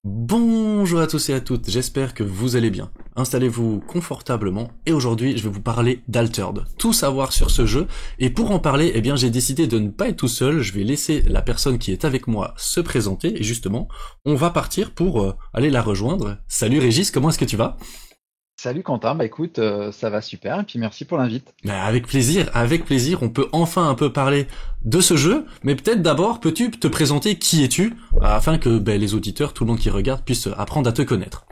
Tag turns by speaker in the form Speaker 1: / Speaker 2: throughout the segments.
Speaker 1: Bonjour à tous et à toutes, j'espère que vous allez bien. Installez-vous confortablement et aujourd'hui je vais vous parler d'Altered. Tout savoir sur ce jeu et pour en parler, j'ai décidé de ne pas être tout seul, je vais laisser la personne qui est avec moi se présenter et justement, on va partir pour aller la rejoindre. Salut Régis, comment est-ce que tu vas?
Speaker 2: Salut Quentin, bah écoute, ça va super, et puis merci pour l'invite.
Speaker 1: Avec plaisir, on peut enfin un peu parler de ce jeu, mais peut-être d'abord, peux-tu te présenter qui es-tu, afin que les auditeurs, tout le monde qui regarde, puisse apprendre à te connaître.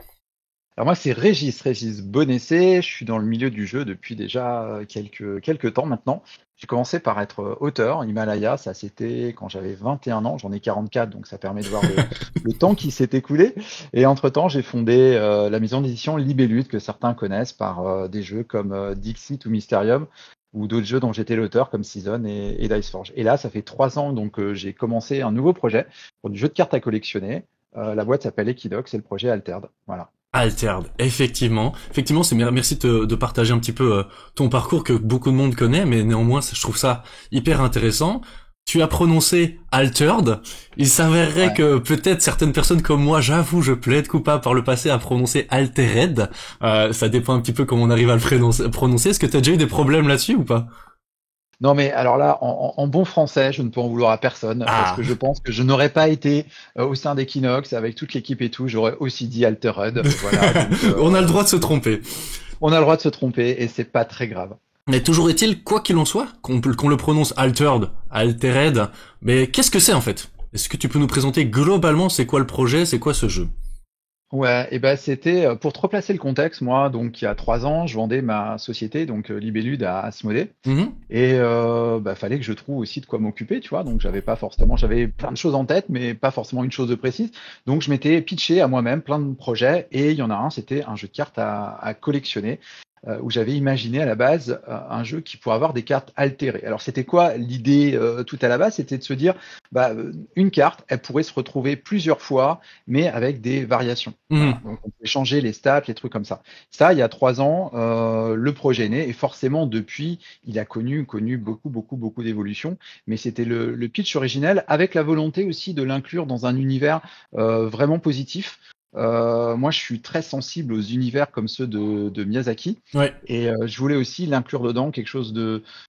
Speaker 2: Alors moi c'est Régis Bonessé, je suis dans le milieu du jeu depuis déjà quelques temps maintenant. J'ai commencé par être auteur, Himalaya, ça c'était quand j'avais 21 ans, j'en ai 44, donc ça permet de voir le temps qui s'est écoulé. Et entre-temps j'ai fondé la maison d'édition Libellud, que certains connaissent par des jeux comme Dixit ou Mysterium, ou d'autres jeux dont j'étais l'auteur comme Season et Diceforge. Et là ça fait 3 ans donc j'ai commencé un nouveau projet pour du jeu de cartes à collectionner. La boîte s'appelle Equidox et le projet Altered. Voilà.
Speaker 1: Altered, effectivement, merci de partager un petit peu ton parcours que beaucoup de monde connaît, mais néanmoins, je trouve ça hyper intéressant. Tu as prononcé Altered. Il s'avérerait
Speaker 2: Ouais.
Speaker 1: que peut-être certaines personnes comme moi, j'avoue, je plaide coupable par le passé à prononcer Altered. Ça dépend un petit peu comment on arrive à le prononcer. Est-ce que tu as déjà eu des problèmes là-dessus ou pas?
Speaker 2: Non mais alors là, en bon français, je ne peux en vouloir à personne parce
Speaker 1: Ah,
Speaker 2: que je pense que je n'aurais pas été au sein d'Equinox avec toute l'équipe et tout, j'aurais aussi dit Altered. Voilà, donc
Speaker 1: on a le droit de se tromper.
Speaker 2: on a le droit de se tromper et c'est pas très grave.
Speaker 1: Mais toujours est-il, quoi qu'il en soit, qu'on le prononce altered, altered, mais qu'est-ce que c'est en fait? Est-ce que tu peux nous présenter globalement c'est quoi le projet, c'est quoi ce jeu?
Speaker 2: Ouais, et ben c'était pour te replacer le contexte, moi, donc il y a 3 ans, je vendais ma société, donc Libellud à Asmodée.
Speaker 1: Mhm.
Speaker 2: Et fallait que je trouve aussi de quoi m'occuper, tu vois. Donc j'avais plein de choses en tête, mais pas forcément une chose de précise. Donc je m'étais pitché à moi-même plein de projets, et il y en a un, c'était un jeu de cartes à collectionner, où j'avais imaginé à la base un jeu qui pourrait avoir des cartes altérées. Alors c'était quoi l'idée tout à la base? C'était de se dire, une carte, elle pourrait se retrouver plusieurs fois, mais avec des variations. Voilà.
Speaker 1: Mhm.
Speaker 2: Donc on peut changer les stats, les trucs comme ça. Ça, il y a 3 ans, le projet est né, et forcément depuis il a connu beaucoup d'évolutions, mais c'était le pitch originel avec la volonté aussi de l'inclure dans un univers vraiment positif. Moi, je suis très sensible aux univers comme ceux de Miyazaki,
Speaker 1: Ouais.
Speaker 2: et je voulais aussi l'inclure dedans, quelque chose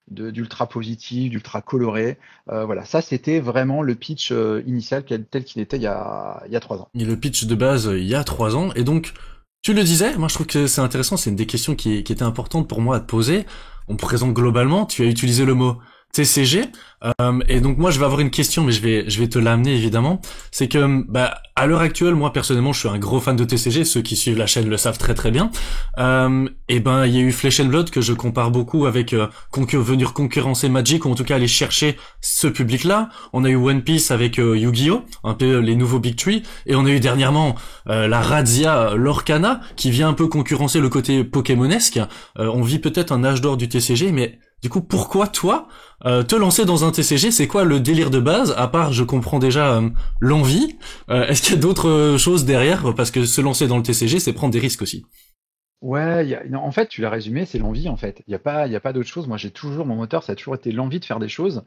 Speaker 2: d'ultra positif, d'ultra coloré. Voilà, ça c'était vraiment le pitch initial tel qu'il était il y a 3 ans.
Speaker 1: Et le pitch de base il y a 3 ans, et donc tu le disais, moi je trouve que c'est intéressant, c'est une des questions qui était importante pour moi à te poser. On présente globalement, tu as utilisé le mot TCG, et donc moi je vais avoir une question, mais je vais te l'amener évidemment. C'est que à l'heure actuelle, moi personnellement, je suis un gros fan de TCG. Ceux qui suivent la chaîne le savent très très bien. Il y a eu Flesh and Blood que je compare beaucoup avec venir concurrencer Magic ou en tout cas aller chercher ce public-là. On a eu One Piece avec Yu-Gi-Oh, un peu les nouveaux Big Three, et on a eu dernièrement la Razzia Lorcana qui vient un peu concurrencer le côté Pokémonesque. On vit peut-être un âge d'or du TCG, mais du coup, pourquoi toi te lancer dans un TCG? C'est quoi le délire de base? À part, je comprends déjà l'envie. Est-ce qu'il y a d'autres choses derrière? Parce que se lancer dans le TCG, c'est prendre des risques aussi.
Speaker 2: Ouais, non, en fait, tu l'as résumé, c'est l'envie, en fait. Il y a pas d'autre chose. Moi, j'ai toujours, mon moteur, ça a toujours été l'envie de faire des choses,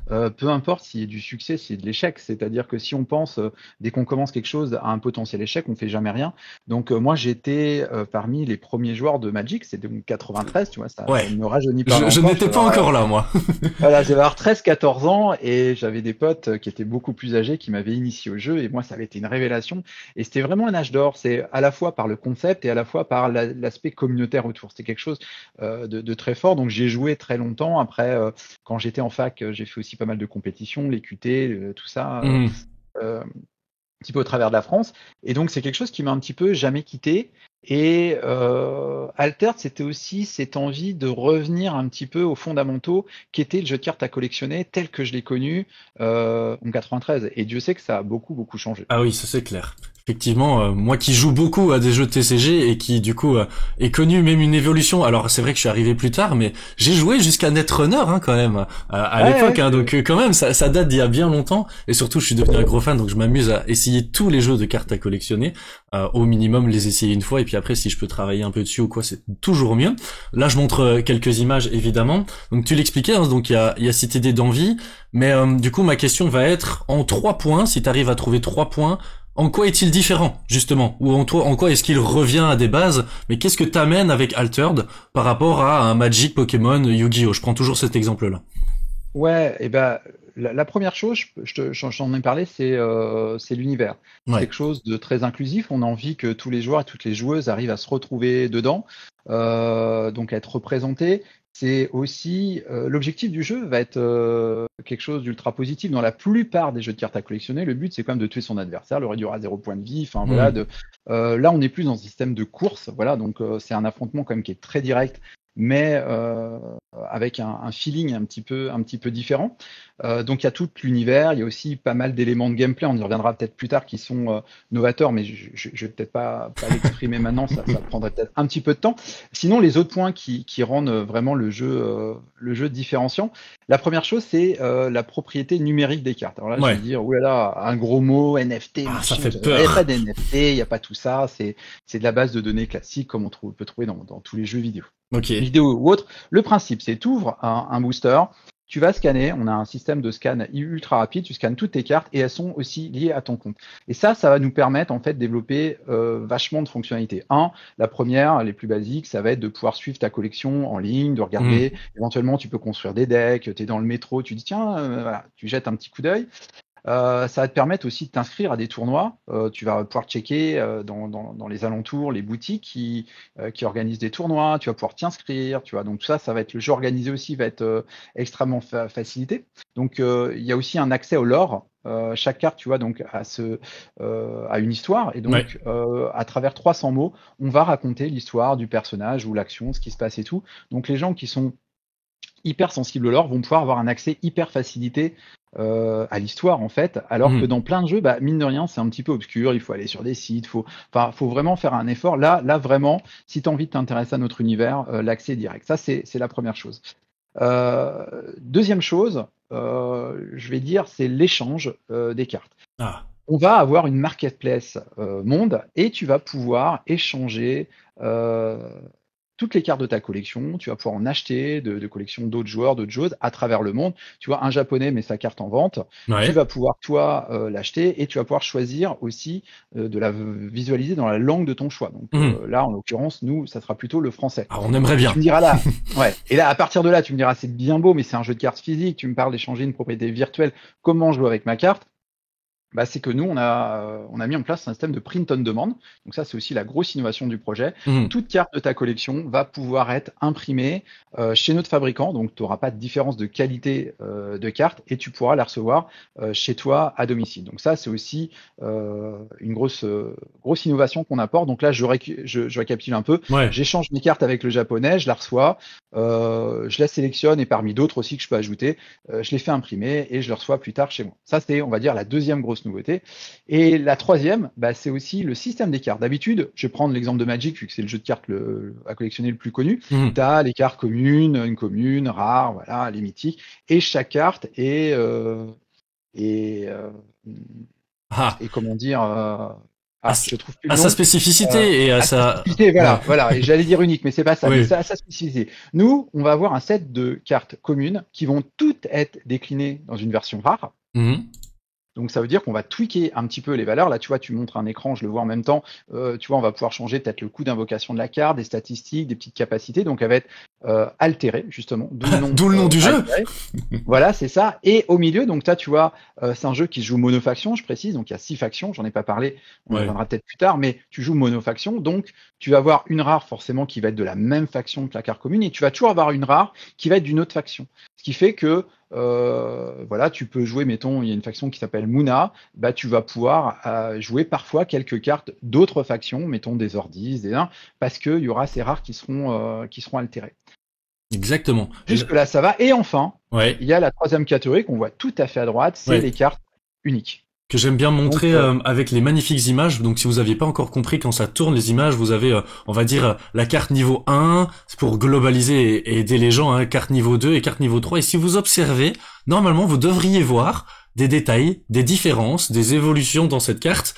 Speaker 2: peu importe s'il y a du succès, s'il y a de l'échec. C'est-à-dire que si on pense, dès qu'on commence quelque chose, à un potentiel échec, on fait jamais rien. Donc, moi, j'étais parmi les premiers joueurs de Magic, c'était donc 93, tu vois, ça
Speaker 1: Ouais,
Speaker 2: ne me rajeunit pas
Speaker 1: je
Speaker 2: encore.
Speaker 1: n'étais pas encore là, moi.
Speaker 2: Voilà, j'avais avoir 13-14 ans et j'avais des potes qui étaient beaucoup plus âgés qui m'avaient initié au jeu et moi ça avait été une révélation et c'était vraiment un âge d'or. C'est à la fois par le concept et à la fois par l'aspect communautaire autour. C'était quelque chose de très fort. Donc j'ai joué très longtemps. Après, quand j'étais en fac, j'ai fait aussi pas mal de compétitions, les QT, tout ça.
Speaker 1: Mhm.
Speaker 2: Euh, un petit peu au travers de la France. Et donc, c'est quelque chose qui m'a un petit peu jamais quitté. Et Altered, c'était aussi cette envie de revenir un petit peu aux fondamentaux qu'était le jeu de cartes à collectionner tel que je l'ai connu en 93. Et Dieu sait que ça a beaucoup changé.
Speaker 1: Ah oui, ça c'est clair. Effectivement, moi qui joue beaucoup à des jeux de TCG et qui du coup est connu même une évolution. Alors c'est vrai que je suis arrivé plus tard, mais j'ai joué jusqu'à Netrunner quand même à
Speaker 2: Ouais, ouais,
Speaker 1: l'époque. Donc quand même, ça date d'il y a bien longtemps. Et surtout, je suis devenu un gros fan, donc je m'amuse à essayer tous les jeux de cartes à collectionner. Au minimum, les essayer une fois. Et puis après, si je peux travailler un peu dessus ou quoi, c'est toujours mieux. Là, je montre quelques images évidemment. Donc tu l'expliquais, hein, donc il y a cette idée d'envie. Mais du coup, ma question va être en 3 points. Si tu arrives à trouver 3 points En quoi est-il différent, justement? Ou en quoi est-ce qu'il revient à des bases? Mais qu'est-ce que t'amènes avec Altered par rapport à un Magic, Pokémon, Yu-Gi-Oh? Je prends toujours cet exemple-là.
Speaker 2: Ouais, et ben la première chose, j'en ai parlé, c'est l'univers. C'est
Speaker 1: Ouais.
Speaker 2: quelque chose de très inclusif. On a envie que tous les joueurs et toutes les joueuses arrivent à se retrouver dedans, donc à être représentés. C'est aussi l'objectif du jeu va être quelque chose d'ultra positif. Dans la plupart des jeux de cartes à collectionner, le but c'est quand même de tuer son adversaire, le réduire à 0 point de vie. Enfin voilà,
Speaker 1: Hmm.
Speaker 2: là on n'est plus dans un système de course. Voilà, donc c'est un affrontement quand même qui est très direct, mais avec un feeling un petit peu différent. Donc il y a tout l'univers, il y a aussi pas mal d'éléments de gameplay, on y reviendra peut-être plus tard, qui sont novateurs, mais je vais peut-être pas l'exprimer maintenant, ça prendrait peut-être un petit peu de temps. Sinon, les autres points qui rendent vraiment le jeu différenciant, la première chose, c'est la propriété numérique des cartes. Alors là, je vais
Speaker 1: Ouais.
Speaker 2: dire, oulala, un gros mot, NFT,
Speaker 1: Ah, ça
Speaker 2: machin,
Speaker 1: fait
Speaker 2: il n'y a pas
Speaker 1: peur.
Speaker 2: d'NFT, il n'y a pas tout ça, c'est de la base de données classique comme peut trouver dans tous les jeux
Speaker 1: Ok.
Speaker 2: vidéo ou autre. Le principe, c'est tu ouvres un booster, tu vas scanner, on a un système de scan ultra rapide, tu scannes toutes tes cartes et elles sont aussi liées à ton compte. Et ça va nous permettre en fait de développer vachement de fonctionnalités. La première, les plus basiques, ça va être de pouvoir suivre ta collection en ligne, de regarder,
Speaker 1: Hmm.
Speaker 2: éventuellement tu peux construire des decks, tu es dans le métro, tu dis tiens, voilà, tu jettes un petit coup d'œil. Ça va te permettre aussi de t'inscrire à des tournois. Tu vas pouvoir checker dans les alentours les boutiques qui organisent des tournois. Tu vas pouvoir t'y inscrire. Tu vois. Donc tout ça, ça va être le jeu organisé aussi, va être extrêmement facilité. Donc il y a aussi un accès au lore. Chaque carte, tu vois, donc a une histoire et
Speaker 1: Ouais.
Speaker 2: donc à travers 300 mots, on va raconter l'histoire du personnage ou l'action, ce qui se passe et tout. Donc les gens qui sont hyper sensibles au lore vont pouvoir avoir un accès hyper facilité à l'histoire en fait, alors que
Speaker 1: Hmm.
Speaker 2: dans plein de jeux, bah, mine de rien, c'est un petit peu obscur, il faut aller sur des sites, faut vraiment faire un effort. Là vraiment, si tu as envie de t'intéresser à notre univers, l'accès est direct. Ça, c'est la première chose. Deuxième chose, je vais dire, c'est l'échange des cartes.
Speaker 1: Ah.
Speaker 2: On va avoir une marketplace monde et tu vas pouvoir échanger euh, toutes les cartes de ta collection. Tu vas pouvoir en acheter de collections d'autres joueurs, d'autres choses à travers le monde. Tu vois, un japonais met sa carte en vente. Tu
Speaker 1: Ouais.
Speaker 2: vas pouvoir, toi, l'acheter et tu vas pouvoir choisir aussi de la visualiser dans la langue de ton choix. Donc
Speaker 1: Hmm.
Speaker 2: là, en l'occurrence, nous, ça sera plutôt le français.
Speaker 1: Ah, on aimerait
Speaker 2: Et tu
Speaker 1: bien.
Speaker 2: me diras là, ouais. Et là, à partir de là, tu me diras, c'est bien beau, mais c'est un jeu de cartes physique. Tu me parles d'échanger une propriété virtuelle. Comment je joue avec ma carte? Bah, c'est que nous, on a mis en place un système de print on demand. Donc ça, c'est aussi la grosse innovation du projet.
Speaker 1: Hmm.
Speaker 2: Toute carte de ta collection va pouvoir être imprimée chez notre fabricant. Donc, tu n'auras pas de différence de qualité de carte et tu pourras la recevoir chez toi à domicile. Donc ça, c'est aussi une grosse innovation qu'on apporte. Donc là, je récapitule un peu.
Speaker 1: Ouais.
Speaker 2: J'échange mes cartes avec le japonais, je la reçois, je la sélectionne et parmi d'autres aussi que je peux ajouter, je les fais imprimer et je le reçois plus tard chez moi. Ça, c'est, on va dire, la deuxième grosse nouveauté. Et la troisième, bah, c'est aussi le système des cartes. D'habitude, je vais prendre l'exemple de Magic, vu que c'est le jeu de cartes à collectionner le plus connu.
Speaker 1: Hmm.
Speaker 2: Tu as les cartes communes, une commune, rare, voilà, les mythiques. Et chaque carte est, euh,
Speaker 1: Ah.
Speaker 2: est comment dire,
Speaker 1: À,
Speaker 2: je trouve plus
Speaker 1: à
Speaker 2: le
Speaker 1: sa
Speaker 2: nom.
Speaker 1: spécificité et à
Speaker 2: À sa
Speaker 1: sa...
Speaker 2: spécificité,
Speaker 1: Ouais.
Speaker 2: voilà, voilà. Et j'allais dire unique, mais c'est pas ça, mais
Speaker 1: Oui.
Speaker 2: ça, à sa spécificité. Nous, on va avoir un set de cartes communes qui vont toutes être déclinées dans une version rare.
Speaker 1: Hmm.
Speaker 2: Donc ça veut dire qu'on va tweaker un petit peu les valeurs. Là, tu vois, tu montres un écran, je le vois en même temps. Tu vois, on va pouvoir changer peut-être le coût d'invocation de la carte, des statistiques, des petites capacités. Donc elle va être altérée, justement, d'où le nom
Speaker 1: D'où le nom du jeu.
Speaker 2: altéré. Voilà, c'est ça. Et au milieu, donc là, tu vois, c'est un jeu qui se joue monofaction, je précise. Donc il y a 6 factions, j'en ai pas parlé, on y
Speaker 1: Ouais.
Speaker 2: reviendra peut-être plus tard, mais tu joues monofaction. Donc tu vas avoir une rare forcément qui va être de la même faction que la carte commune, et tu vas toujours avoir une rare qui va être d'une autre faction. Ce qui fait que voilà, tu peux jouer, mettons, il y a une faction qui s'appelle Muna, bah tu vas pouvoir jouer parfois quelques cartes d'autres factions, mettons des Ordis, des nains, parce qu'il y aura ces rares qui seront altérées.
Speaker 1: Exactement.
Speaker 2: Jusque-là, ça va. Et enfin,
Speaker 1: Ouais.
Speaker 2: il y a la troisième catégorie qu'on voit tout à fait à droite, c'est
Speaker 1: Ouais.
Speaker 2: les cartes uniques.
Speaker 1: Que j'aime bien
Speaker 2: Donc,
Speaker 1: montrer avec les magnifiques images. Donc si vous aviez pas encore compris, quand ça tourne les images, vous avez, on va dire, la carte niveau 1, c'est pour globaliser et aider les gens, hein, carte niveau 2 et carte niveau 3. Et si vous observez, normalement, vous devriez voir des détails, des différences, des évolutions dans cette carte.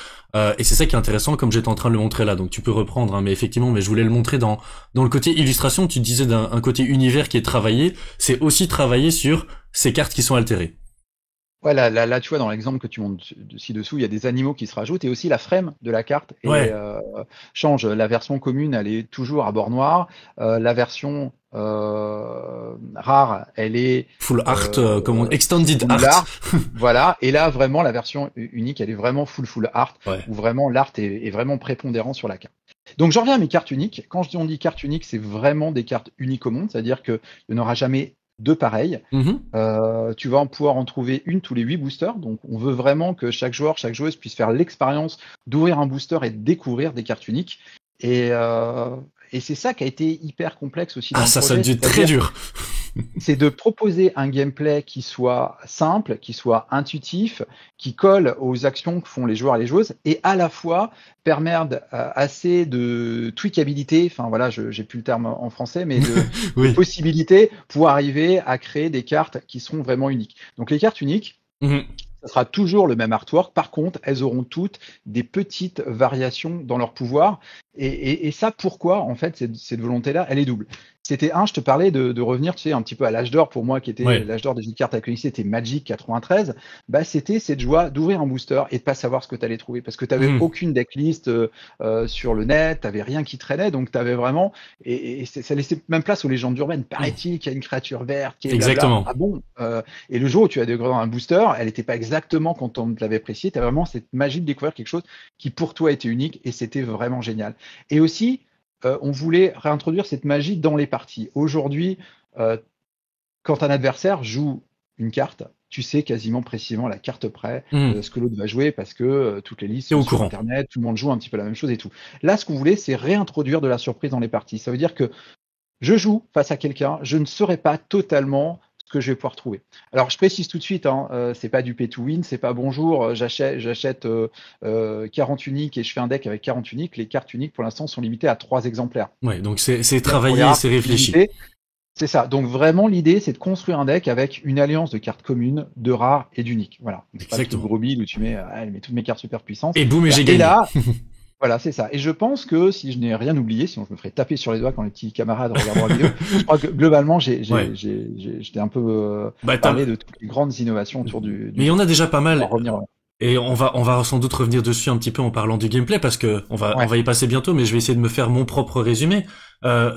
Speaker 1: Et c'est ça qui est intéressant, comme j'étais en train de le montrer là. Donc tu peux reprendre, hein, mais effectivement, mais je voulais le montrer dans le côté illustration. Tu disais d'un côté univers qui est travaillé, c'est aussi travaillé sur ces cartes qui sont altérées.
Speaker 2: Ouais, là, tu vois, dans l'exemple que tu montres ci-dessous, il y a des animaux qui se rajoutent et aussi la frame de la carte
Speaker 1: Ouais,
Speaker 2: change. La version commune, elle est toujours à bord noir. La version rare, elle est
Speaker 1: full art, extended
Speaker 2: full
Speaker 1: art.
Speaker 2: art. Voilà. Et là, vraiment, la version unique, elle est vraiment full art,
Speaker 1: Ouais.
Speaker 2: où vraiment l'art est vraiment prépondérant sur la carte. Donc, j'en reviens à mes cartes uniques. Quand on dit cartes uniques, c'est vraiment des cartes uniques au monde, c'est-à-dire qu'il n'y en aura jamais deux pareilles.
Speaker 1: Mhm.
Speaker 2: Tu vas pouvoir en trouver une tous les 8 boosters. Donc, on veut vraiment que chaque joueur, chaque joueuse puisse faire l'expérience d'ouvrir un booster et de découvrir des cartes uniques. Et, euh, et c'est ça qui a été hyper complexe aussi dans
Speaker 1: Ah,
Speaker 2: le
Speaker 1: ça a
Speaker 2: projet,
Speaker 1: dû être très
Speaker 2: c'est-à-dire
Speaker 1: dur.
Speaker 2: c'est de proposer un gameplay qui soit simple, qui soit intuitif, qui colle aux actions que font les joueurs et les joueuses, et à la fois permettre assez de tweakabilité, enfin voilà, j'ai plus le terme en français, mais de
Speaker 1: Oui.
Speaker 2: possibilités pour arriver à créer des cartes qui seront vraiment uniques. Donc les cartes uniques,
Speaker 1: Mhm.
Speaker 2: ça sera toujours le même artwork. Par contre, elles auront toutes des petites variations dans leur pouvoir. Et ça, pourquoi, en fait, cette volonté-là, elle est double. C'était je te parlais de revenir, tu sais, un petit peu à l'âge d'or, pour moi, qui était
Speaker 1: Ouais.
Speaker 2: l'âge d'or des jeux de cartes à collectionner, c'était Magic 93. Bah, c'était cette joie d'ouvrir un booster et de pas savoir ce que tu allais trouver. Parce que tu n'avais
Speaker 1: Mhm.
Speaker 2: aucune decklist sur le net, tu n'avais rien qui traînait, donc tu avais vraiment. Et ça laissait même place aux légendes urbaines. Paraît-il qu'il y a une créature verte qui est blabla.
Speaker 1: Exactement.
Speaker 2: Ah bon Et le jour où tu as découvert un booster, elle n'était pas exactement quand on te l'avait précisé. Tu as vraiment cette magie de découvrir quelque chose qui pour toi était unique et c'était vraiment génial. Et aussi, on voulait réintroduire cette magie dans les parties. Aujourd'hui, quand un adversaire joue une carte, tu sais quasiment précisément la carte près
Speaker 1: Mhm.
Speaker 2: ce que l'autre va jouer parce que toutes les listes
Speaker 1: T'es
Speaker 2: sont
Speaker 1: au
Speaker 2: sur
Speaker 1: courant.
Speaker 2: Internet, tout le monde joue un petit peu la même chose et tout. Là, ce qu'on voulait, c'est réintroduire de la surprise dans les parties. Ça veut dire que je joue face à quelqu'un, je ne saurais pas totalement ce que je vais pouvoir trouver. Alors, je précise tout de suite, c'est pas du pay to win, c'est pas bonjour, j'achète 40 uniques et je fais un deck avec 40 uniques. Les cartes uniques, pour l'instant, sont limitées à 3 exemplaires.
Speaker 1: Ouais, donc c'est
Speaker 2: Pour les
Speaker 1: travaillé,
Speaker 2: rares,
Speaker 1: c'est
Speaker 2: c'est plus
Speaker 1: réfléchi.
Speaker 2: limité. C'est ça. Donc, vraiment, l'idée, c'est de construire un deck avec une alliance de cartes communes, de rares et d'uniques. Voilà. C'est pas le truc
Speaker 1: Exactement.
Speaker 2: gros build où tu mets, toutes mes cartes super puissantes.
Speaker 1: Et boum, et
Speaker 2: Voilà.
Speaker 1: j'ai
Speaker 2: Et
Speaker 1: gagné.
Speaker 2: là, voilà, c'est ça. Et je pense que si je n'ai rien oublié, sinon je me ferais taper sur les doigts quand les petits camarades regarderont la vidéo, je crois que globalement,
Speaker 1: Ouais.
Speaker 2: j'étais un peu
Speaker 1: Bah,
Speaker 2: parlé de toutes les grandes innovations autour
Speaker 1: mais il
Speaker 2: du
Speaker 1: y en
Speaker 2: jeu.
Speaker 1: a déjà pas
Speaker 2: On va
Speaker 1: mal.
Speaker 2: revenir.
Speaker 1: Et on va sans doute revenir dessus un petit peu en parlant du gameplay parce que on
Speaker 2: Ouais,
Speaker 1: va y passer bientôt, mais je vais essayer de me faire mon propre résumé.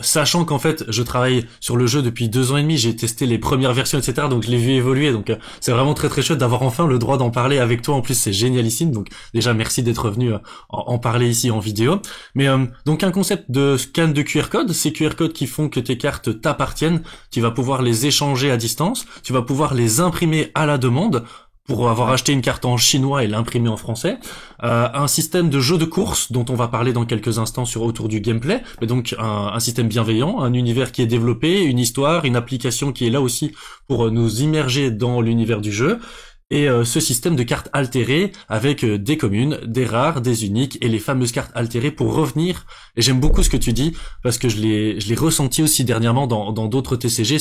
Speaker 1: Sachant qu'en fait, je travaille sur le jeu depuis 2 ans et demi, j'ai testé les premières versions, etc. Donc je l'ai vu évoluer. Donc c'est vraiment très très chouette d'avoir enfin le droit d'en parler avec toi. En plus, c'est génialissime. Donc déjà, merci d'être venu en parler ici en vidéo. Mais donc un concept de scan de QR code, ces QR codes qui font que tes cartes t'appartiennent. Tu vas pouvoir les échanger à distance. Tu vas pouvoir les imprimer à la demande pour avoir
Speaker 2: ouais.
Speaker 1: acheté une carte en chinois et l'imprimer en français, un système de jeu de course dont on va parler dans quelques instants autour du gameplay, mais donc un système bienveillant, un univers qui est développé, une histoire, une application qui est là aussi pour nous immerger dans l'univers du jeu, et ce système de cartes altérées avec des communes, des rares, des uniques et les fameuses cartes altérées pour revenir. Et j'aime beaucoup ce que tu dis parce que je l'ai ressenti aussi dernièrement dans d'autres TCG,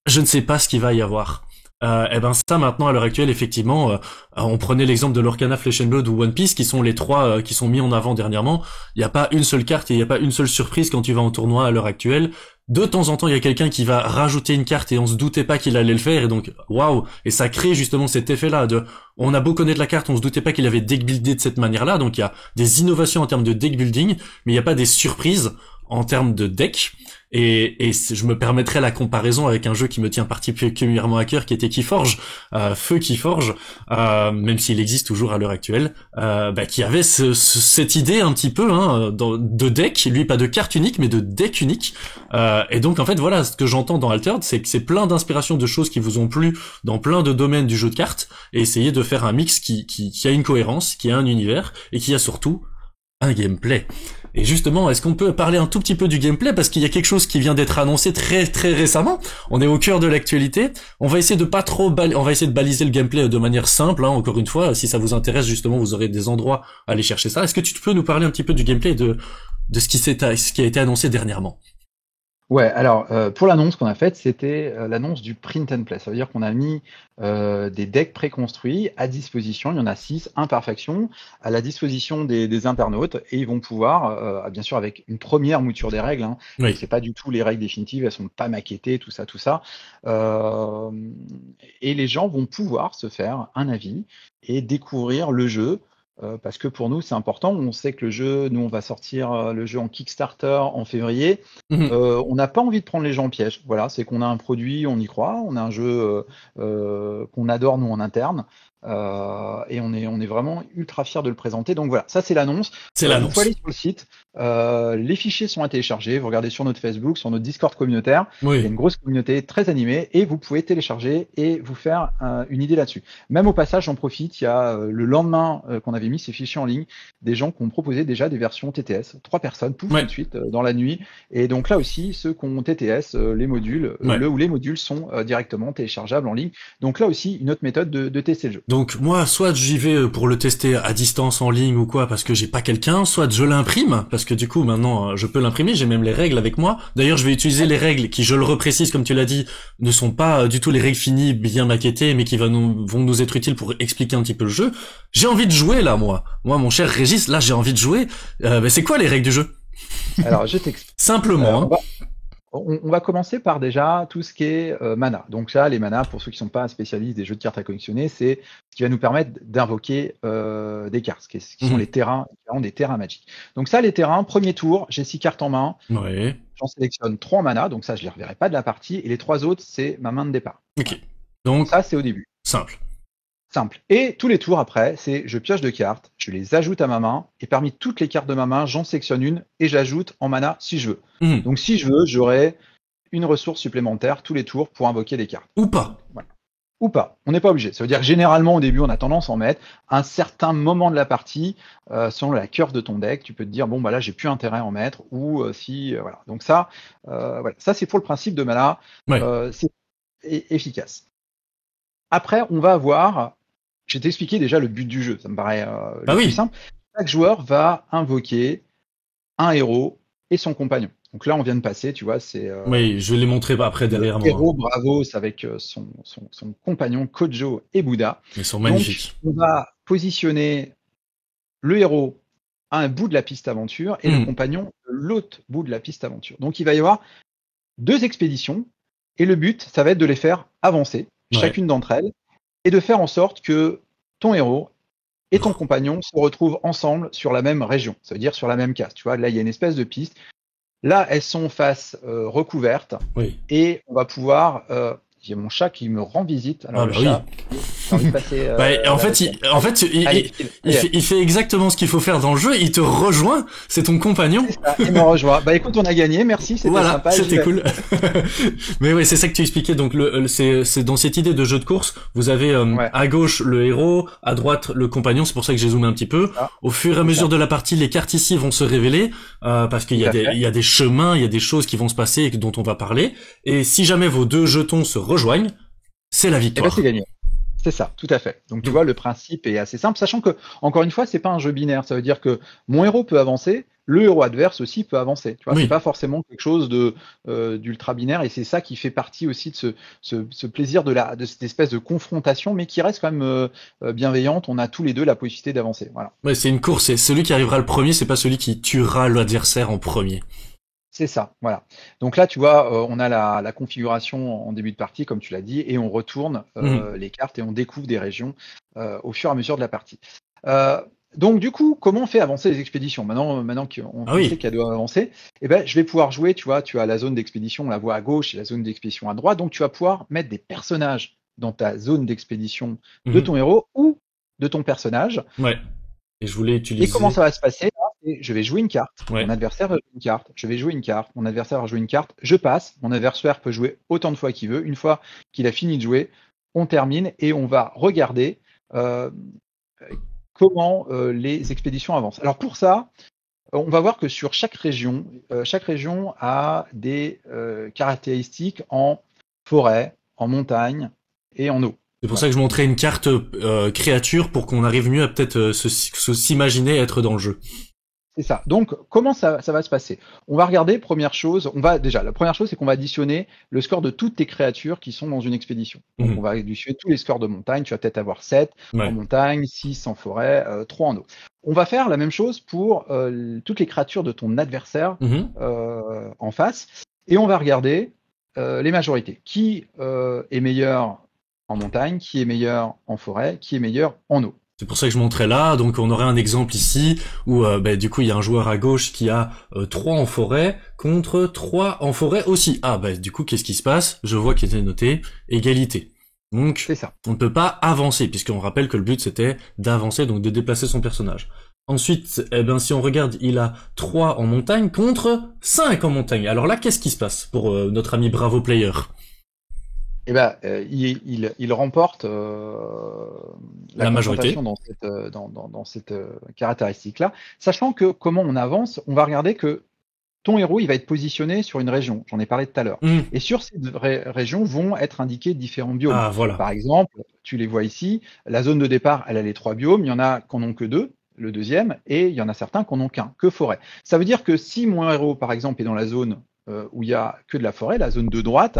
Speaker 1: je ne sais pas ce qu'il va y avoir. Et ben ça maintenant à l'heure actuelle effectivement on prenait l'exemple de l'Orcana Flesh and Blood ou One Piece qui sont les trois qui sont mis en avant dernièrement. Il n'y a pas une seule carte et il n'y a pas une seule surprise quand tu vas en tournoi à l'heure actuelle. De temps en temps il y a quelqu'un qui va rajouter une carte et on se doutait pas qu'il allait le faire et donc waouh, et ça crée justement cet effet là de on a beau connaître la carte, on se doutait pas qu'il avait deck buildé de cette manière là, donc il y a des innovations en termes de deck building mais il n'y a pas des surprises en termes de deck. Et je me permettrai la comparaison avec un jeu qui me tient particulièrement à cœur, qui était Keyforge, Feu Keyforge, même s'il existe toujours à l'heure actuelle, qui avait cette idée un petit peu de deck, lui pas de carte unique, mais de deck unique. Et donc en fait voilà, ce que j'entends dans Altered, c'est que c'est plein d'inspirations de choses qui vous ont plu dans plein de domaines du jeu de cartes, et essayer de faire un mix qui a une cohérence, qui a un univers, et qui a surtout un gameplay. Et justement, est-ce qu'on peut parler un tout petit peu du gameplay parce qu'il y a quelque chose qui vient d'être annoncé très très récemment. On est au cœur de l'actualité. On va essayer de pas trop on va essayer de baliser le gameplay de manière simple. Encore une fois, si ça vous intéresse justement, vous aurez des endroits à aller chercher ça. Est-ce que tu peux nous parler un petit peu du gameplay et de ce qui a été annoncé dernièrement?
Speaker 2: Ouais, alors pour l'annonce qu'on a faite, c'était l'annonce du print and play. Ça veut dire qu'on a mis des decks préconstruits à disposition. Il y en a 6, un par faction, à la disposition des internautes, et ils vont pouvoir, bien sûr avec une première mouture des règles. Hein,
Speaker 1: Oui.
Speaker 2: c'est pas du tout les règles définitives, elles sont pas maquettées, tout ça, tout ça. Euh, et les gens vont pouvoir se faire un avis et découvrir le jeu. Parce que pour nous, c'est important. On sait que le jeu, nous, on va sortir le jeu en Kickstarter en février.
Speaker 1: Mhm.
Speaker 2: On n'a pas envie de prendre les gens en piège. Voilà, c'est qu'on a un produit, on y croit, on a un jeu qu'on adore nous en interne, et on est vraiment ultra fiers de le présenter. Donc voilà, ça c'est l'annonce.
Speaker 1: C'est
Speaker 2: Vous pouvez
Speaker 1: l'annonce.
Speaker 2: aller sur le site. Les fichiers sont à télécharger. Vous regardez sur notre Facebook, sur notre Discord communautaire. Il y a
Speaker 1: Oui.
Speaker 2: une grosse communauté très animée et vous pouvez télécharger et vous faire une idée là-dessus. Même au passage, j'en profite. Il y a le lendemain qu'on avait mis ces fichiers en ligne, des gens qui ont proposé déjà des versions TTS. 3 personnes, pouf, tout
Speaker 1: Ouais.
Speaker 2: de suite dans la nuit. Et donc là aussi, ceux qui ont TTS, les modules,
Speaker 1: Ouais.
Speaker 2: le ou les modules sont directement téléchargeables en ligne. Donc là aussi, une autre méthode de tester le jeu.
Speaker 1: Donc moi, soit j'y vais pour le tester à distance en ligne ou quoi parce que j'ai pas quelqu'un, soit je l'imprime parce que du coup maintenant je peux l'imprimer, j'ai même les règles avec moi. D'ailleurs, je vais utiliser les règles qui, je le reprécise comme tu l'as dit, ne sont pas du tout les règles finies, bien maquettées, mais qui vont nous être utiles pour expliquer un petit peu le jeu. J'ai envie de jouer là, moi. Moi, mon cher Régis, là j'ai envie de jouer. Mais c'est quoi les règles du jeu?
Speaker 2: Alors, je t'explique.
Speaker 1: Simplement,
Speaker 2: On va, on va commencer par déjà tout ce qui est mana. Donc ça, les mana, pour ceux qui ne sont pas spécialistes des jeux de cartes à collectionner, c'est ce qui va nous permettre d'invoquer des cartes, ce qui sont les terrains, des terrains magiques. Donc ça, les terrains, premier tour, j'ai 6 cartes en main,
Speaker 1: Ouais.
Speaker 2: j'en sélectionne 3 en mana, donc ça, je les reverrai pas de la partie, et les 3 autres, c'est ma main de départ.
Speaker 1: Ok.
Speaker 2: Voilà.
Speaker 1: Donc,
Speaker 2: Ça, c'est au début.
Speaker 1: simple.
Speaker 2: Simple. Et tous les tours après, c'est je pioche 2 cartes, je les ajoute à ma main, et parmi toutes les cartes de ma main, j'en sélectionne une et j'ajoute en mana si je veux.
Speaker 1: Mhm.
Speaker 2: Donc si je veux, j'aurai une ressource supplémentaire tous les tours pour invoquer des cartes.
Speaker 1: Ou pas.
Speaker 2: Voilà. Ou pas. On n'est pas obligé. Ça veut dire que généralement au début, on a tendance à en mettre. À un certain moment de la partie, selon la curve de ton deck, tu peux te dire bon bah là j'ai plus intérêt à en mettre ou si voilà. Donc ça, voilà. Ça c'est pour le principe de mana.
Speaker 1: Ouais.
Speaker 2: C'est efficace. Après, on va avoir. Je vais t'expliquer déjà le but du jeu. Ça me paraît le plus simple. Chaque joueur va invoquer un héros et son compagnon. Donc là, on vient de passer, tu vois, c'est...
Speaker 1: oui, je vais les montrer après derrière moi.
Speaker 2: Héros Bravos avec son compagnon Kojo et Bouddha.
Speaker 1: Ils sont magnifiques.
Speaker 2: Donc, on va positionner le héros à un bout de la piste aventure et le compagnon de l'autre bout de la piste aventure. Donc il va y avoir 2 expéditions et le but, ça va être de les faire avancer, chacune d'entre elles, et de faire en sorte que ton héros et ton compagnon se retrouvent ensemble sur la même région, ça veut dire sur la même case. Tu vois, là, il y a une espèce de piste. Là, elles sont face recouvertes et on va pouvoir. J'ai mon chat qui me rend visite. Alors le chat, j'ai envie de passer.
Speaker 1: En fait, il fait exactement ce qu'il faut faire dans le jeu. Il te rejoint. C'est ton compagnon.
Speaker 2: C'est ça, il me rejoint. Bah écoute, on a gagné. Merci, c'était sympa.
Speaker 1: C'était cool. Mais oui, c'est ça que tu expliquais. Donc c'est dans cette idée de jeu de course. Vous avez à gauche le héros, à droite le compagnon. C'est pour ça que j'ai zoomé un petit peu. Au fur et à mesure de la partie, les cartes ici vont se révéler parce qu'il y a des chemins, il y a des choses qui vont se passer et dont on va parler. Et si jamais vos 2 jetons se rejoignent, c'est la victoire.
Speaker 2: Et ben c'est gagné. C'est ça, tout à fait. Donc tu vois, le principe est assez simple, sachant que, encore une fois, c'est pas un jeu binaire. Ça veut dire que mon héros peut avancer, le héros adverse aussi peut avancer. Tu vois, c'est pas forcément quelque chose d'ultra binaire, et c'est ça qui fait partie aussi de ce plaisir de cette espèce de confrontation, mais qui reste quand même bienveillante. On a tous les deux la possibilité d'avancer. Voilà.
Speaker 1: Ouais, c'est une course. C'est celui qui arrivera le premier, c'est pas celui qui tuera l'adversaire en premier.
Speaker 2: C'est ça, voilà. Donc là, tu vois, on a la configuration en début de partie, comme tu l'as dit, et on retourne les cartes et on découvre des régions au fur et à mesure de la partie. Donc du coup, comment on fait avancer les expéditions? Maintenant qu'on sait qu'elle doit avancer, eh ben, je vais pouvoir jouer, tu vois, tu as la zone d'expédition, on la voit à gauche, et la zone d'expédition à droite, donc tu vas pouvoir mettre des personnages dans ta zone d'expédition de ton héros ou de ton personnage.
Speaker 1: Ouais. Et je voulais utiliser...
Speaker 2: Et comment ça va se passer? Je vais jouer une carte,
Speaker 1: mon
Speaker 2: adversaire va jouer une carte, je vais jouer une carte, mon adversaire va jouer une carte, je passe, mon adversaire peut jouer autant de fois qu'il veut, une fois qu'il a fini de jouer, on termine et on va regarder comment les expéditions avancent. Alors pour ça, on va voir que sur chaque région a des caractéristiques en forêt, en montagne et en eau.
Speaker 1: C'est pour ça que je montrais une carte créature pour qu'on arrive mieux à peut-être s'imaginer être dans le jeu.
Speaker 2: C'est ça. Donc, comment ça va se passer? On va regarder, la première chose, c'est qu'on va additionner le score de toutes tes créatures qui sont dans une expédition. Donc, on va additionner tous les scores de montagne. Tu vas peut-être avoir 7 en montagne, 6 en forêt, 3 en eau. On va faire la même chose pour toutes les créatures de ton adversaire en face. Et on va regarder les majorités. Qui est meilleur en montagne, qui est meilleur en forêt, qui est meilleur en eau.
Speaker 1: C'est pour ça que je montrais là. Donc on aurait un exemple ici où du coup il y a un joueur à gauche qui a 3 en forêt contre 3 en forêt aussi. Ah du coup qu'est-ce qui se passe? Je vois qu'il était noté égalité. Donc
Speaker 2: c'est ça.
Speaker 1: On ne peut pas avancer puisqu'on rappelle que le but c'était d'avancer, donc de déplacer son personnage. Ensuite, si on regarde, il a 3 en montagne contre 5 en montagne. Alors là, qu'est-ce qui se passe pour notre ami Bravo Player?
Speaker 2: Il remporte la
Speaker 1: majorité
Speaker 2: dans cette caractéristique-là, sachant que comment on avance, on va regarder que ton héros il va être positionné sur une région, j'en ai parlé tout à l'heure, et sur ces régions vont être indiqués différents biomes.
Speaker 1: Voilà.
Speaker 2: Par exemple, tu les vois ici, la zone de départ, elle a les 3 biomes, il y en a qui n'en ont que 2, le deuxième, et il y en a certains qui n'en ont qu'un, que forêt. Ça veut dire que si mon héros, par exemple, est dans la zone où il y a que de la forêt, la zone de droite,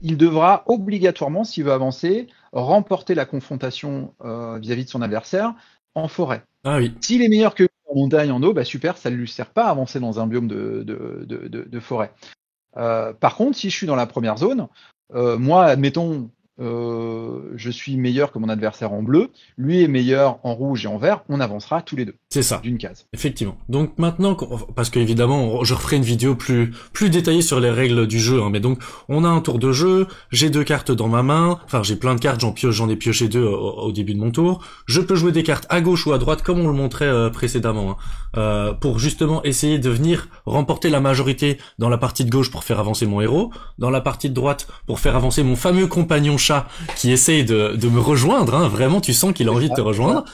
Speaker 2: il devra obligatoirement, s'il veut avancer, remporter la confrontation vis-à-vis de son adversaire en forêt.
Speaker 1: Ah oui.
Speaker 2: S'il est meilleur que en montagne, en eau, super, ça ne lui sert pas à avancer dans un biome de forêt. Par contre, si je suis dans la première zone, moi, admettons, je suis meilleur que mon adversaire en bleu, lui est meilleur en rouge et en vert, on avancera tous les deux.
Speaker 1: C'est ça.
Speaker 2: D'une case.
Speaker 1: Effectivement. Donc maintenant, parce que évidemment, je referai une vidéo plus détaillée sur les règles du jeu, mais donc, on a un tour de jeu, j'ai 2 cartes dans ma main, enfin, j'ai plein de cartes, j'en ai pioché 2 au début de mon tour, je peux jouer des cartes à gauche ou à droite, comme on le montrait précédemment, pour justement essayer de venir remporter la majorité dans la partie de gauche pour faire avancer mon héros, dans la partie de droite pour faire avancer mon fameux compagnon chat qui essaye de me rejoindre, vraiment, tu sens qu'il a envie de te rejoindre.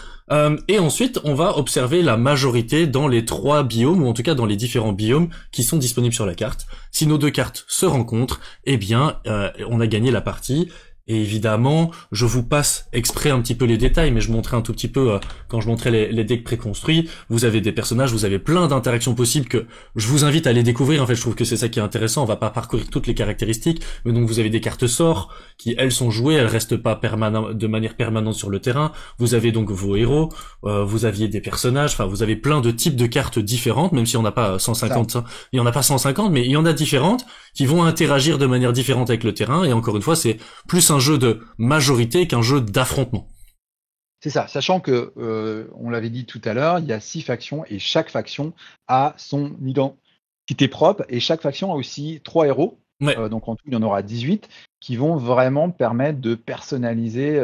Speaker 1: Et ensuite, on va observer la majorité dans les 3 biomes, ou en tout cas dans les différents biomes qui sont disponibles sur la carte. Si nos 2 cartes se rencontrent, on a gagné la partie. Et évidemment, je vous passe exprès un petit peu les détails, mais je montrais un tout petit peu, quand je montrais les decks préconstruits, vous avez des personnages, vous avez plein d'interactions possibles que je vous invite à les découvrir. En fait, je trouve que c'est ça qui est intéressant, on va pas parcourir toutes les caractéristiques, mais donc vous avez des cartes sorts, qui elles sont jouées, elles restent pas de manière permanente sur le terrain, vous avez donc vos héros, vous aviez des personnages, enfin vous avez plein de types de cartes différentes, même si on n'a pas 150, il y en a pas 150, mais il y en a différentes, qui vont interagir de manière différente avec le terrain, et encore une fois, c'est plus un jeu de majorité qu'un jeu d'affrontement.
Speaker 2: C'est ça, sachant que, on l'avait dit tout à l'heure, il y a 6 factions et chaque faction a son identité propre et chaque faction a aussi 3 héros.
Speaker 1: Ouais.
Speaker 2: Donc en tout, il y en aura 18 qui vont vraiment permettre de personnaliser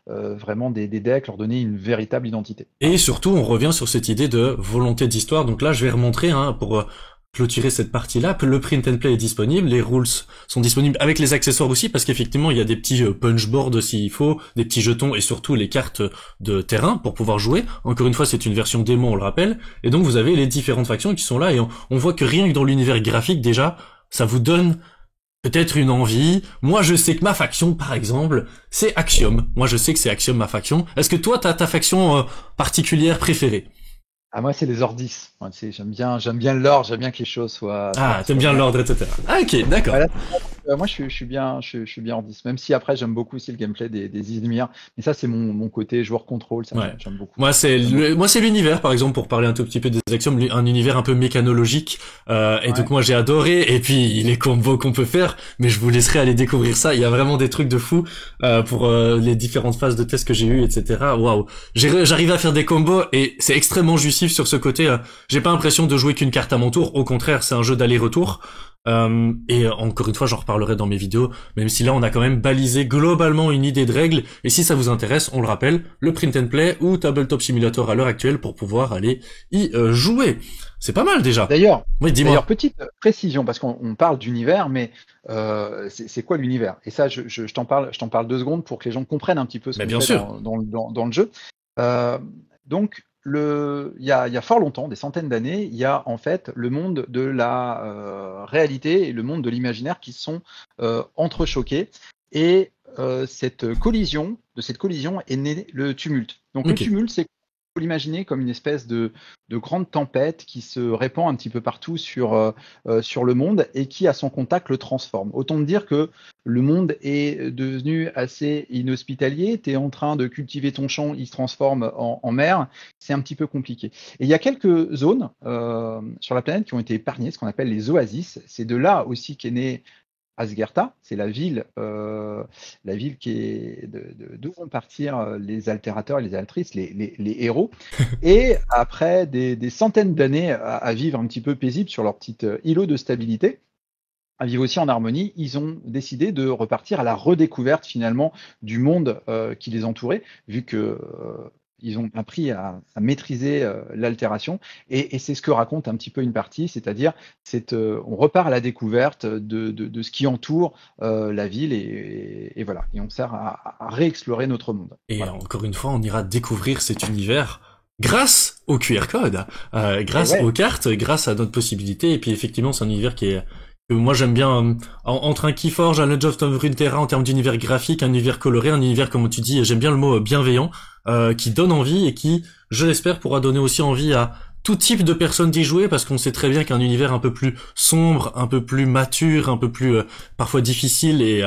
Speaker 2: vraiment des decks, leur donner une véritable identité.
Speaker 1: Et surtout, on revient sur cette idée de volonté d'histoire. Donc là, je vais remontrer pour clôturer cette partie-là. Le print and play est disponible, les rules sont disponibles avec les accessoires aussi, parce qu'effectivement il y a des petits punchboards s'il faut, des petits jetons et surtout les cartes de terrain pour pouvoir jouer. Encore une fois, c'est une version démo, on le rappelle, et donc vous avez les différentes factions qui sont là, et on voit que rien que dans l'univers graphique déjà, ça vous donne peut-être une envie. Moi je sais que ma faction par exemple, c'est Axiom. Moi je sais que c'est Axiom ma faction. Est-ce que toi t'as ta faction particulière préférée?
Speaker 2: Ah, moi, c'est les Ordis. Moi, tu sais, j'aime bien l'ordre, j'aime bien que les choses soient.
Speaker 1: Ah, t'aimes bien l'ordre, etc. Ah, ok, d'accord.
Speaker 2: Voilà, moi, je suis bien Ordis. Même si après, j'aime beaucoup aussi le gameplay des Izmir. Mais ça, c'est mon côté joueur contrôle. Ça,
Speaker 1: ouais.
Speaker 2: J'aime beaucoup.
Speaker 1: Moi, c'est l'univers, par exemple, pour parler un tout petit peu des Axiom, un univers un peu mécanologique. Et donc, moi, j'ai adoré. Et puis, les combos qu'on peut faire. Mais je vous laisserai aller découvrir ça. Il y a vraiment des trucs de fou, pour, les différentes phases de tests que j'ai eues, etc. Waouh. J'arrive à faire des combos et c'est extrêmement jouissif sur ce côté. J'ai pas l'impression de jouer qu'une carte à mon tour. Au contraire, c'est un jeu d'aller-retour. Et encore une fois, j'en reparlerai dans mes vidéos, même si là on a quand même balisé globalement une idée de règles, et si ça vous intéresse, on le rappelle, le Print and Play ou Tabletop Simulator à l'heure actuelle pour pouvoir aller y jouer. C'est pas mal déjà.
Speaker 2: D'ailleurs,
Speaker 1: oui, dis-moi.
Speaker 2: D'ailleurs, petite précision, parce qu'on parle d'univers, mais c'est quoi l'univers? Et ça, je t'en parle 2 secondes pour que les gens comprennent un petit peu ce qu'on fait dans le jeu. Donc, il y a fort longtemps, des centaines d'années, il y a en fait le monde de la réalité et le monde de l'imaginaire qui sont entrechoqués. Et de cette collision est né le tumulte. Donc le tumulte, c'est faut l'imaginer comme une espèce de grande tempête qui se répand un petit peu partout sur le monde et qui, à son contact, le transforme. Autant dire que le monde est devenu assez inhospitalier. Tu es en train de cultiver ton champ, il se transforme en mer. C'est un petit peu compliqué. Et il y a quelques zones sur la planète qui ont été épargnées, ce qu'on appelle les oasis. C'est de là aussi qu'est né Asgertha, c'est la ville qui est d'où vont partir les altérateurs et les altrices, les héros. Et après des centaines d'années à vivre un petit peu paisible sur leur petite îlot de stabilité, à vivre aussi en harmonie, ils ont décidé de repartir à la redécouverte finalement du monde qui les entourait, vu que ils ont appris à maîtriser l'altération, et c'est ce que raconte un petit peu une partie, c'est-à-dire on repart à la découverte de ce qui entoure la ville, et voilà, et on sert à réexplorer notre monde.
Speaker 1: Et
Speaker 2: voilà.
Speaker 1: encore une fois, on ira découvrir cet univers grâce au QR code, grâce aux cartes, grâce à notre possibilité, et puis effectivement, c'est un univers que moi j'aime bien, entre un Keyforge, un Legend of Runeterra en termes d'univers graphique, un univers coloré, un univers, comme tu dis, j'aime bien le mot bienveillant, qui donne envie et qui, je l'espère, pourra donner aussi envie à tout type de personnes d'y jouer, parce qu'on sait très bien qu'un univers un peu plus sombre, un peu plus mature, un peu plus parfois difficile et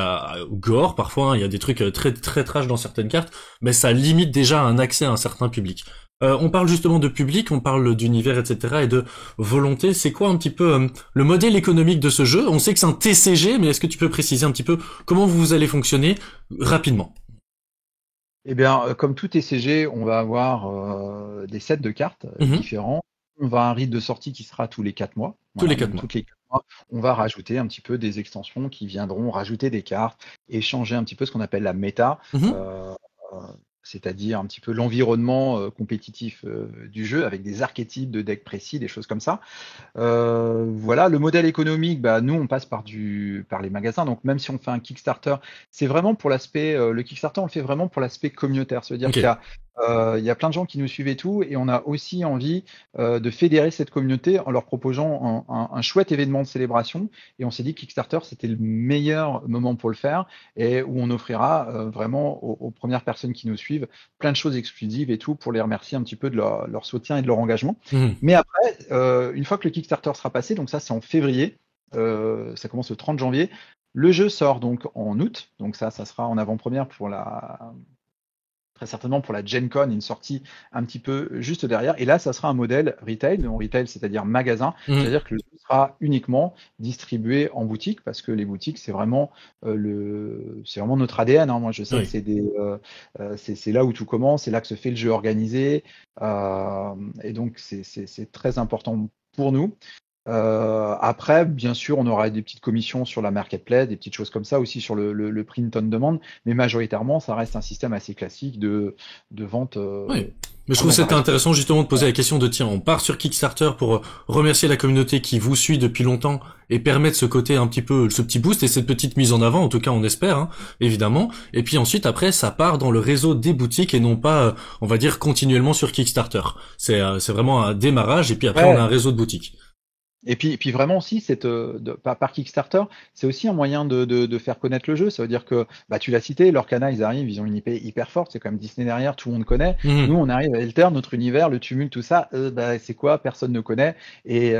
Speaker 1: gore parfois, hein, il y a des trucs très très trash dans certaines cartes, mais ça limite déjà un accès à un certain public. On parle justement de public, on parle d'univers, etc. et de volonté. C'est quoi un petit peu le modèle économique de ce jeu? On sait que c'est un TCG, mais est-ce que tu peux préciser un petit peu comment vous allez fonctionner rapidement?
Speaker 2: Eh bien, comme tout TCG, on va avoir des sets de cartes différents. On va à un rythme de sortie qui sera tous les 4 mois.
Speaker 1: Tous les 4 mois.
Speaker 2: Toutes les 4 mois, on va rajouter un petit peu des extensions qui viendront rajouter des cartes et changer un petit peu ce qu'on appelle la méta. C'est-à-dire un petit peu l'environnement compétitif du jeu, avec des archétypes de decks précis, des choses comme ça. Voilà, le modèle économique, nous on passe par les magasins, donc même si on fait un Kickstarter, c'est vraiment pour l'aspect, le Kickstarter on le fait vraiment pour l'aspect communautaire, c'est-à-dire qu'il y a plein de gens qui nous suivent et tout, et on a aussi envie de fédérer cette communauté en leur proposant un chouette événement de célébration, et on s'est dit que Kickstarter c'était le meilleur moment pour le faire, et où on offrira vraiment aux premières personnes qui nous suivent plein de choses exclusives et tout pour les remercier un petit peu de leur soutien et de leur engagement. Mais après, une fois que le Kickstarter sera passé, donc ça c'est en février, ça commence le 30 janvier, le jeu sort donc en août, donc ça sera en avant-première très certainement pour la Gen Con, une sortie un petit peu juste derrière. Et là, ça sera un modèle retail, donc retail, c'est-à-dire magasin, c'est-à-dire que le jeu sera uniquement distribué en boutique, parce que les boutiques, c'est vraiment notre ADN. Hein. Moi, je sais que c'est là où tout commence, c'est là que se fait le jeu organisé, et donc c'est très important pour nous. Après, bien sûr, on aura des petites commissions sur la marketplace, des petites choses comme ça aussi sur le print on demand, mais majoritairement, ça reste un système assez classique de vente.
Speaker 1: Oui. Mais je trouve que c'était intéressant justement de poser la question de tiens, on part sur Kickstarter pour remercier la communauté qui vous suit depuis longtemps et permettre ce côté un petit peu, ce petit boost et cette petite mise en avant, en tout cas on espère, hein, évidemment. Et puis ensuite après ça part dans le réseau des boutiques et non pas, on va dire continuellement sur Kickstarter. C'est vraiment un démarrage et puis après on a un réseau de boutiques.
Speaker 2: Et puis vraiment aussi, par Kickstarter, c'est aussi un moyen de faire connaître le jeu. Ça veut dire que, tu l'as cité, Lorcana, ils arrivent, ils ont une IP hyper forte, c'est quand même Disney derrière, tout le monde connaît. Nous, on arrive à Alter, notre univers, le tumulte, tout ça, c'est quoi? Personne ne connaît. Et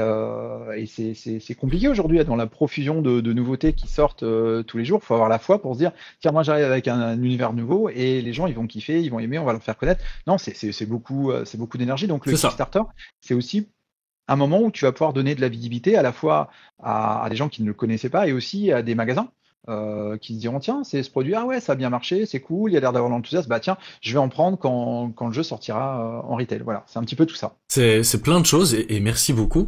Speaker 2: c'est compliqué aujourd'hui, dans la profusion de nouveautés qui sortent tous les jours. Il faut avoir la foi pour se dire, tiens, moi j'arrive avec un univers nouveau et les gens, ils vont kiffer, ils vont aimer, on va leur faire connaître. Non, c'est beaucoup d'énergie. Donc le Kickstarter, c'est aussi un moment où tu vas pouvoir donner de la visibilité à la fois à des gens qui ne le connaissaient pas et aussi à des magasins qui se diront tiens, c'est ce produit, ah ouais, ça a bien marché, c'est cool, il y a l'air d'avoir l'enthousiasme, tiens, je vais en prendre quand le jeu sortira en retail. Voilà, c'est un petit peu tout ça.
Speaker 1: C'est plein de choses et merci beaucoup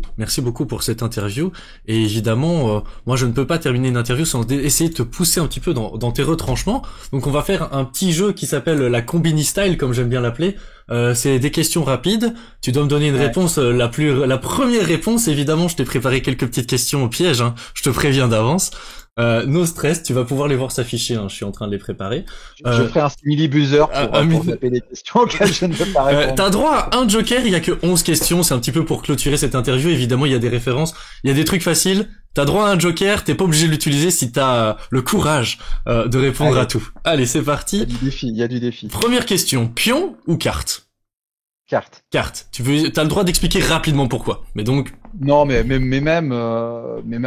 Speaker 1: pour cette interview. Et évidemment, moi je ne peux pas terminer une interview sans essayer de te pousser un petit peu dans tes retranchements. Donc on va faire un petit jeu qui s'appelle la Combini Style, comme j'aime bien l'appeler. C'est des questions rapides. Tu dois me donner une réponse, la première réponse. Évidemment, je t'ai préparé quelques petites questions au piège. Hein, je te préviens d'avance. No stress, tu vas pouvoir les voir s'afficher. Hein, je suis en train de les préparer.
Speaker 2: Je ferai un simili buzzer pour taper des questions auxquelles je ne peux pas répondre.
Speaker 1: T'as droit à un joker. Il y a que 11 questions. C'est un petit peu pour clôturer cette interview. Évidemment, il y a des références. Il y a des trucs faciles. T'as droit à un joker. T'es pas obligé de l'utiliser si t'as le courage de répondre à tout. Allez, c'est parti.
Speaker 2: Il y a du défi.
Speaker 1: Première question. Pion ou carte?
Speaker 2: Carte.
Speaker 1: Carte. T'as le droit d'expliquer rapidement pourquoi. Mais donc,
Speaker 2: Non, mais même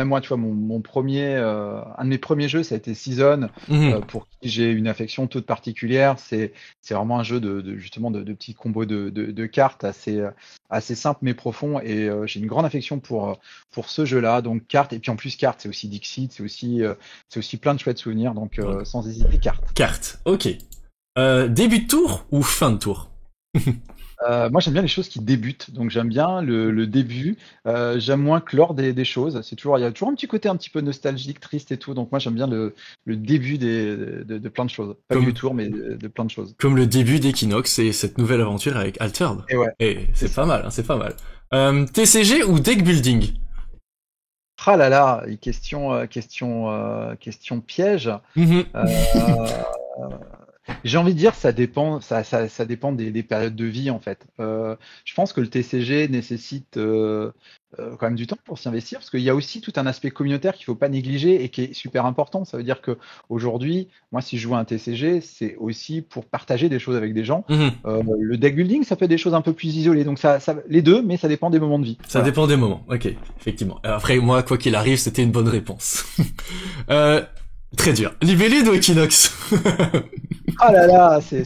Speaker 2: moi, tu vois, mon premier, un de mes premiers jeux, ça a été Season,
Speaker 1: mhm,
Speaker 2: pour qui j'ai une affection toute particulière. C'est vraiment un jeu justement de petits combos de cartes assez simple mais profond. Et j'ai une grande affection pour ce jeu-là. Donc carte. Et puis en plus carte, c'est aussi Dixit, c'est aussi plein de chouettes souvenirs. Donc
Speaker 1: donc,
Speaker 2: sans hésiter carte.
Speaker 1: carte. Ok. Début de tour ou fin de tour?
Speaker 2: Moi, j'aime bien les choses qui débutent, donc j'aime bien le début. J'aime moins clore des choses. Il y a toujours un petit côté un petit peu nostalgique, triste et tout. Donc moi, j'aime bien le début de plein de choses. Pas du
Speaker 1: Comme,
Speaker 2: tour, mais de plein de choses.
Speaker 1: comme le début d'Equinox et cette nouvelle aventure avec Altered.
Speaker 2: Et ouais,
Speaker 1: Et
Speaker 2: c'est
Speaker 1: c'est pas
Speaker 2: ça.
Speaker 1: mal, hein, c'est pas mal. TCG ou deck building?
Speaker 2: Ah là là, question piège.
Speaker 1: Mhm.
Speaker 2: Euh, J'ai envie de dire, ça dépend des périodes de vie en fait. Je pense que le TCG nécessite quand même du temps pour s'y investir, parce qu'il y a aussi tout un aspect communautaire qu'il faut pas négliger et qui est super important. Ça veut dire que aujourd'hui, moi, si je joue à un TCG, c'est aussi pour partager des choses avec des gens.
Speaker 1: Mhm.
Speaker 2: Le deck building, ça peut être des choses un peu plus isolées. Donc les deux, mais ça dépend des moments de vie.
Speaker 1: Ça
Speaker 2: Voilà.
Speaker 1: dépend des moments. Ok, effectivement. Après, moi, quoi qu'il arrive, c'était une bonne réponse. euh, très dur. Libellule ou Equinox?
Speaker 2: Ah là là, c'est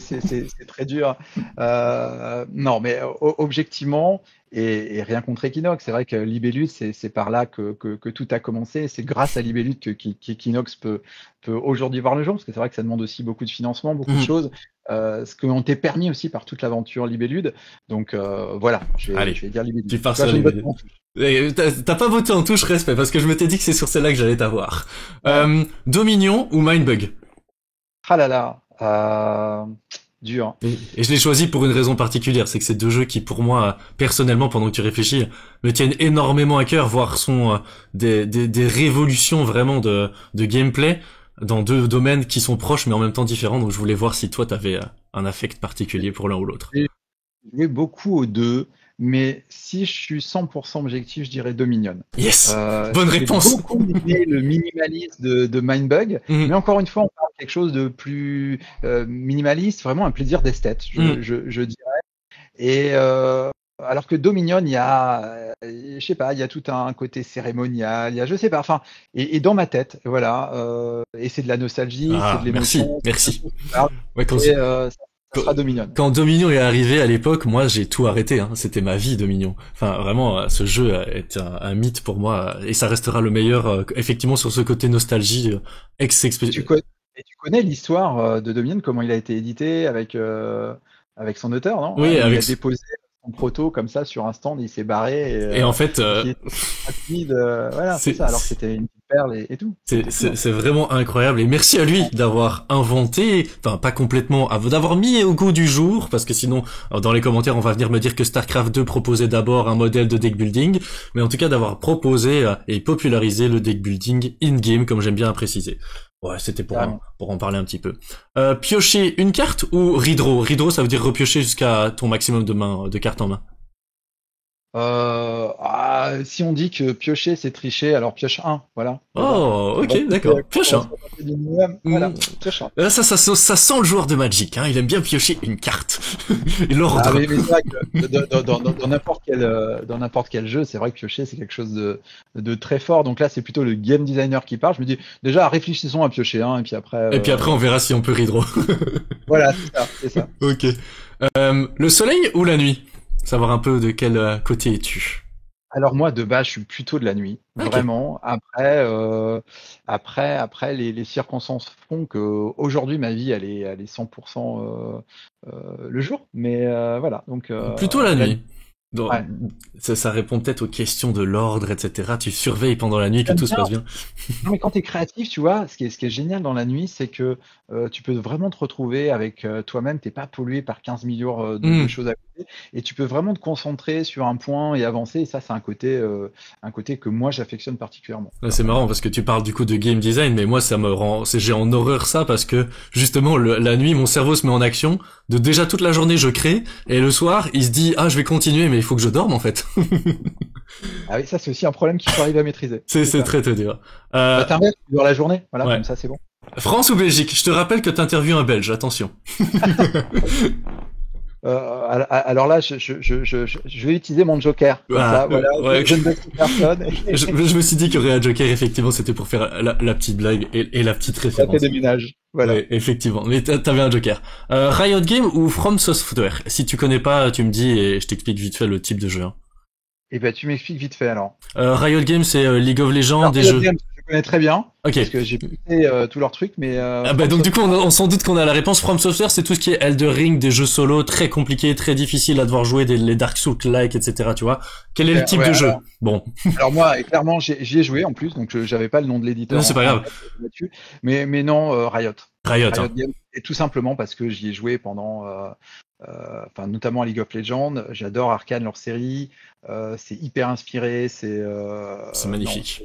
Speaker 2: très dur. Non, mais objectivement, et rien contre Equinox, c'est vrai que Libellus, c'est par là que tout a commencé. C'est grâce à Libellus qu'Equinox peut aujourd'hui voir le jour, parce que c'est vrai que ça demande aussi beaucoup de financement, beaucoup de
Speaker 1: Mhm.
Speaker 2: choses, ce qu'on t'est permis aussi par toute l'aventure Libellude. Donc voilà,
Speaker 1: Allez,
Speaker 2: je vais dire Libellus.
Speaker 1: tu pars
Speaker 2: Là,
Speaker 1: sur
Speaker 2: j'ai une bonne
Speaker 1: Libellule.
Speaker 2: réponse.
Speaker 1: T'as pas voté en touche, respect, parce que je m'étais dit que c'est sur celle-là que j'allais t'avoir.
Speaker 2: Ouais.
Speaker 1: Dominion ou Mindbug?
Speaker 2: Ah là là, dur.
Speaker 1: Et je l'ai choisi pour une raison particulière, c'est que c'est deux jeux qui, pour moi, personnellement, pendant que tu réfléchis, me tiennent énormément à cœur, voire sont des révolutions vraiment de gameplay dans deux domaines qui sont proches mais en même temps différents. Donc je voulais voir si toi t'avais un affect particulier pour l'un ou l'autre.
Speaker 2: J'ai joué beaucoup aux deux, mais si je suis 100% objectif, je dirais Dominion.
Speaker 1: Yes, bonne
Speaker 2: J'ai
Speaker 1: réponse.
Speaker 2: beaucoup aimé le minimalisme de Mindbug, mais
Speaker 1: Mhm,
Speaker 2: encore une fois, on parle de quelque chose de plus minimaliste, vraiment un plaisir d'esthète,
Speaker 1: mhm.
Speaker 2: je dirais. Et alors que Dominion, il y a, je sais pas, il y a tout un côté cérémonial, il y a, je sais pas, enfin, et dans ma tête, voilà, et c'est de la nostalgie, c'est de
Speaker 1: Ah, merci,
Speaker 2: l'émotion, c'est plein de
Speaker 1: merci.
Speaker 2: choses qui parlent,
Speaker 1: Ouais,
Speaker 2: et ça sera Dominion.
Speaker 1: quand Dominion est arrivé à l'époque, moi j'ai tout arrêté. Hein. C'était ma vie, Dominion. Enfin, vraiment, ce jeu est un mythe pour moi et ça restera le meilleur, effectivement, sur ce côté nostalgie, ex
Speaker 2: Tu connais, et tu connais l'histoire de Dominion, comment il a été édité avec son auteur, non?
Speaker 1: Oui,
Speaker 2: Où il
Speaker 1: avec
Speaker 2: a déposé son proto comme ça sur un stand, il s'est barré
Speaker 1: et en fait,
Speaker 2: et qui est rapide. Voilà, c'est
Speaker 1: c'est
Speaker 2: ça, alors que c'était une petite perle et tout.
Speaker 1: C'est
Speaker 2: C'était fou,
Speaker 1: c'est
Speaker 2: hein.
Speaker 1: c'est vraiment incroyable et merci à lui d'avoir inventé, enfin pas complètement, d'avoir mis au goût du jour parce que sinon dans les commentaires on va venir me dire que StarCraft 2 proposait d'abord un modèle de deck building, mais en tout cas d'avoir proposé et popularisé le deck building in-game comme j'aime bien à préciser. Ouais, c'était
Speaker 2: Carrément.
Speaker 1: pour en parler un petit peu. Piocher une carte ou redraw? Redraw ça veut dire repiocher jusqu'à ton maximum de cartes en main.
Speaker 2: Si on dit que piocher c'est tricher, alors pioche un, voilà. Voilà.
Speaker 1: Oh,
Speaker 2: On va
Speaker 1: ok, d'accord. Pioche
Speaker 2: on va
Speaker 1: un.
Speaker 2: se contenter du minimum. Voilà, pioche un.
Speaker 1: Ça sent le joueur de Magic, hein. Il aime bien piocher une carte. Et
Speaker 2: Ah,
Speaker 1: l'ordre.
Speaker 2: mais c'est vrai que dans n'importe quel jeu, c'est vrai que piocher, c'est quelque chose de très fort. Donc là, c'est plutôt le game designer qui parle. Je me dis, déjà, réfléchissons à piocher, hein, et puis après,
Speaker 1: Et puis après, on verra si on peut redraw.
Speaker 2: voilà, c'est ça, c'est ça.
Speaker 1: Ok. Le soleil ou la nuit? Savoir un peu de quel côté es-tu?
Speaker 2: Alors moi, de base, je suis plutôt de la nuit,
Speaker 1: Ok.
Speaker 2: vraiment. Après, les circonstances font que aujourd'hui, ma vie, elle est 100% le jour. Mais voilà, donc
Speaker 1: Plutôt la
Speaker 2: la nuit.
Speaker 1: nuit. Donc,
Speaker 2: Ouais.
Speaker 1: ça répond peut-être aux questions de l'ordre, etc. Tu surveilles pendant la nuit que
Speaker 2: J'aime
Speaker 1: tout se
Speaker 2: bien.
Speaker 1: passe bien.
Speaker 2: Non, mais quand tu es créatif, tu vois, ce qui est génial dans la nuit, c'est que tu peux vraiment te retrouver avec toi-même, t'es pas pollué par 15 millions de
Speaker 1: Hmm.
Speaker 2: choses à côté, et tu peux vraiment te concentrer sur un point et avancer, et ça, c'est un côté que moi, j'affectionne particulièrement,
Speaker 1: Ouais, c'est marrant
Speaker 2: personnellement.
Speaker 1: parce que tu parles du coup de game design, mais moi ça me rend, j'ai en horreur ça parce que justement la nuit mon cerveau se met en action, de déjà toute la journée je crée et le soir il se dit ah je vais continuer mais il faut que je dorme en fait.
Speaker 2: Ah oui, ça, c'est aussi un problème qu'il faut arriver à maîtriser.
Speaker 1: C'est
Speaker 2: C'est
Speaker 1: c'est
Speaker 2: ça.
Speaker 1: très très dur.
Speaker 2: Bah, t'inverses, tu dors la journée, voilà,
Speaker 1: Ouais.
Speaker 2: comme ça, c'est bon.
Speaker 1: France ou Belgique? Je te rappelle que t'interviews un Belge, attention.
Speaker 2: Alors là, je vais utiliser mon joker. Comme ça, voilà,
Speaker 1: ouais.
Speaker 2: je ne blesse personne.
Speaker 1: Je me suis dit qu'il y aurait un Joker, effectivement, c'était pour faire la petite blague et la petite
Speaker 2: Ça fait
Speaker 1: référence.
Speaker 2: des ménages. Voilà.
Speaker 1: Ouais, effectivement. Mais t'avais un Joker. Riot Games ou From Software? Si tu connais pas, tu me dis et je t'explique vite fait le type de jeu. Hein.
Speaker 2: Et ben, tu m'expliques vite fait alors.
Speaker 1: Riot Games, c'est League of Legends,
Speaker 2: Alors,
Speaker 1: des
Speaker 2: Riot
Speaker 1: jeux.
Speaker 2: Games, je connais très bien.
Speaker 1: Ok.
Speaker 2: Parce que j'ai poussé tous leurs trucs, mais
Speaker 1: Ah bah donc du coup on s'en doute qu'on a la réponse. From Software, c'est tout ce qui est Elden Ring, des jeux solo très compliqués, très difficiles à devoir jouer, les Dark Souls-like, etc. Tu vois. Quel est le type
Speaker 2: ouais,
Speaker 1: de jeu? Bon.
Speaker 2: alors moi, clairement, j'y ai joué en plus, donc j'avais pas le nom de
Speaker 1: Non,
Speaker 2: l'éditeur
Speaker 1: c'est pas grave.
Speaker 2: là-dessus. Mais non, Riot.
Speaker 1: Riot.
Speaker 2: Riot
Speaker 1: Hein.
Speaker 2: Games. Et tout simplement parce que j'y ai joué pendant, enfin notamment à League of Legends. J'adore Arcane, leur série. C'est hyper inspiré.
Speaker 1: C'est magnifique.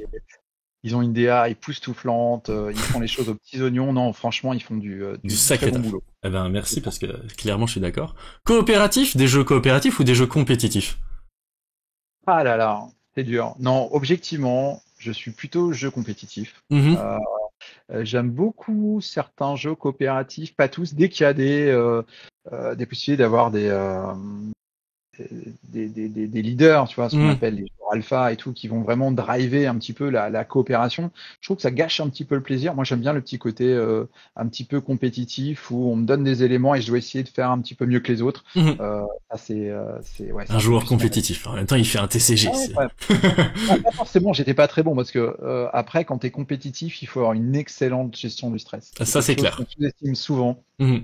Speaker 2: Ils ont une DA époustouflante. Ils font les choses aux petits oignons. Non, franchement, ils font du
Speaker 1: sacré
Speaker 2: très bon
Speaker 1: taf.
Speaker 2: boulot.
Speaker 1: Eh ben merci parce que clairement je suis d'accord. Coopératif, des jeux coopératifs ou des jeux compétitifs?
Speaker 2: Ah là là, c'est dur. Non, objectivement, je suis plutôt jeu compétitif.
Speaker 1: Mhm.
Speaker 2: J'aime beaucoup certains jeux coopératifs, pas tous. Dès qu'il y a des possibilités d'avoir des leaders, tu vois, ce qu'on
Speaker 1: Mhm.
Speaker 2: appelle les joueurs alpha et tout, qui vont vraiment driver un petit peu la coopération. Je trouve que ça gâche un petit peu le plaisir. Moi, j'aime bien le petit côté un petit peu compétitif où on me donne des éléments et je dois essayer de faire un petit peu mieux que les autres.
Speaker 1: Mhm.
Speaker 2: Ça, ouais, c'est
Speaker 1: Un
Speaker 2: un peu
Speaker 1: joueur
Speaker 2: plus mon-
Speaker 1: compétitif. En même temps, il fait un TCG.
Speaker 2: Ah ouais, ouais. Pas forcément, j'étais pas très bon parce que après, quand tu es compétitif, il faut avoir une excellente gestion du stress. C'est
Speaker 1: Ça
Speaker 2: quelque
Speaker 1: c'est
Speaker 2: chose
Speaker 1: clair.
Speaker 2: qu'on sous-estime souvent.
Speaker 1: Mhm.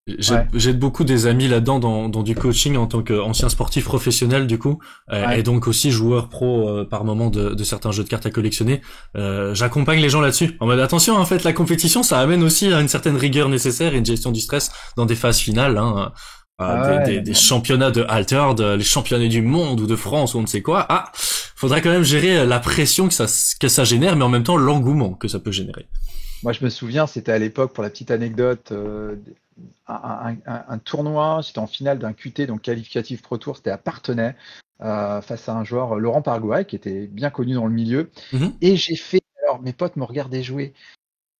Speaker 2: Et, ouais,
Speaker 1: J'ai beaucoup des amis là-dedans dans du coaching en tant qu'ancien sportif professionnel du coup et
Speaker 2: ouais.
Speaker 1: donc aussi joueur pro par moment de certains jeux de cartes à collectionner. J'accompagne les gens là-dessus en mode attention en fait la compétition ça amène aussi à une certaine rigueur nécessaire et une gestion du stress dans des phases finales. Hein.
Speaker 2: Ah ouais,
Speaker 1: Des championnats de Altered, les championnats du monde ou de France ou on ne sait quoi. Ah, faudrait quand même gérer la pression que ça génère mais en même temps l'engouement que ça peut générer.
Speaker 2: moi, je me souviens, c'était à l'époque, pour la petite anecdote, un tournoi, j'étais en finale d'un QT, donc qualificatif Pro Tour, c'était à Parthenay, face à un joueur, Laurent Pargouet, qui était bien connu dans le milieu.
Speaker 1: Mhm.
Speaker 2: Et alors mes potes me regardaient jouer.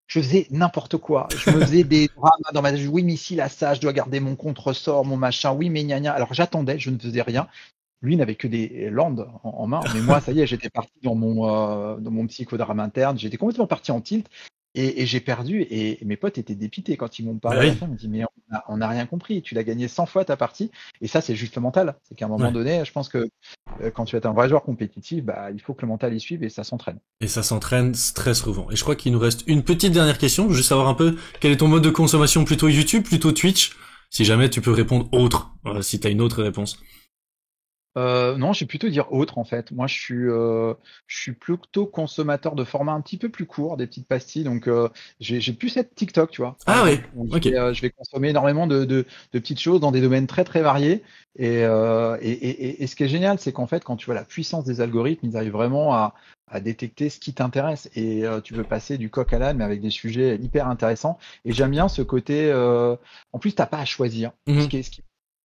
Speaker 2: Je faisais n'importe quoi. Je me faisais des dramas dans ma tête. Oui, mais ici, là, ça, je dois garder mon contre-sort, mon machin. Oui, mais gna gna. Alors j'attendais, je ne faisais rien. Lui n'avait que des landes en main, mais moi, ça y est, j'étais parti dans mon psychodrame interne. J'étais complètement parti en tilt et j'ai perdu. Et mes potes étaient dépités quand ils m'ont
Speaker 1: Bah
Speaker 2: parlé à la
Speaker 1: oui.
Speaker 2: fin. Ils m'ont dit, mais on a rien compris. Tu l'as gagné 100 fois ta partie. Et ça, c'est juste le mental. C'est qu'à un moment
Speaker 1: Ouais.
Speaker 2: donné, je pense que quand tu es un vrai joueur compétitif, bah, il faut que le mental y suive et ça s'entraîne.
Speaker 1: Et ça s'entraîne très souvent. Et je crois qu'il nous reste une petite dernière question, juste savoir un peu quel est ton mode de consommation, plutôt YouTube, plutôt Twitch, si jamais tu peux répondre autre, si t'as une autre réponse.
Speaker 2: Non, je vais plutôt dire autre en fait. Moi, je suis plutôt consommateur de formats un petit peu plus courts, des petites pastilles. Donc, j'ai plus cette TikTok, tu vois, par
Speaker 1: Ah oui,
Speaker 2: exemple. Où
Speaker 1: ok.
Speaker 2: je vais consommer énormément de petites choses dans des domaines très très variés. Et ce qui est génial, c'est qu'en fait, quand tu vois la puissance des algorithmes, ils arrivent vraiment à détecter ce qui t'intéresse. Et tu peux passer du coq à l'âne, mais avec des sujets hyper intéressants. Et j'aime bien ce côté. En plus, t'as pas à choisir.
Speaker 1: Mhm.
Speaker 2: Ce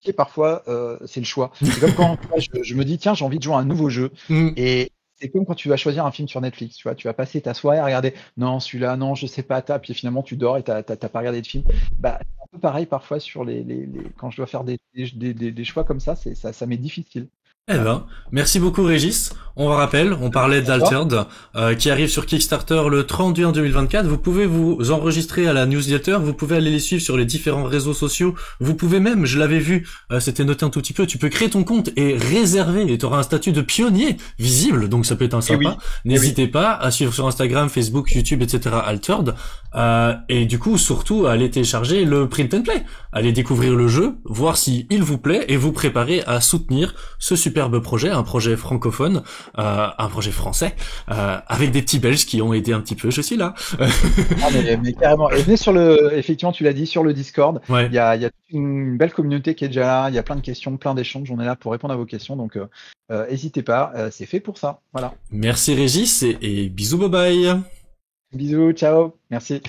Speaker 2: qui est parfois, c'est le choix. C'est comme quand tu vois, je me dis, tiens, j'ai envie de jouer à un nouveau jeu.
Speaker 1: Mhm.
Speaker 2: Et c'est comme quand tu vas choisir un film sur Netflix. Tu vois, tu vas passer ta soirée à regarder, non, celui-là, non, je sais pas, puis finalement, tu dors et t'as pas regardé de film. Bah, c'est un peu pareil parfois sur quand je dois faire des choix comme ça, ça m'est difficile.
Speaker 1: Eh
Speaker 2: Voilà.
Speaker 1: ben, merci beaucoup Régis. On rappelle, on parlait
Speaker 2: À toi.
Speaker 1: d'Altered, qui arrive sur Kickstarter le 30 juin 2024. Vous pouvez vous enregistrer à la newsletter, vous pouvez aller les suivre sur les différents réseaux sociaux. Vous pouvez même, je l'avais vu, c'était noté un tout petit peu, tu peux créer ton compte et réserver, et tu auras un statut de pionnier visible, donc ça peut être un
Speaker 2: Et
Speaker 1: sympa.
Speaker 2: oui, et oui.
Speaker 1: N'hésitez pas à suivre sur Instagram, Facebook, YouTube, etc. Altered. Et du coup, surtout, à aller télécharger le print and play. Allez découvrir le jeu, voir si il vous plaît, et vous préparer à soutenir ce superbe projet, un projet francophone, un projet français, avec des petits Belges qui ont aidé un petit peu. Je suis là.
Speaker 2: Ah, mais carrément. Et venez effectivement, tu l'as dit, sur le Discord.
Speaker 1: Ouais.
Speaker 2: Il y a toute une belle communauté qui est déjà là. Il y a plein de questions, plein d'échanges. On est là pour répondre à vos questions. Donc, n'hésitez pas. C'est fait pour ça. Voilà.
Speaker 1: Merci Régis et bisous, bye bye.
Speaker 2: Bisous, ciao. Merci.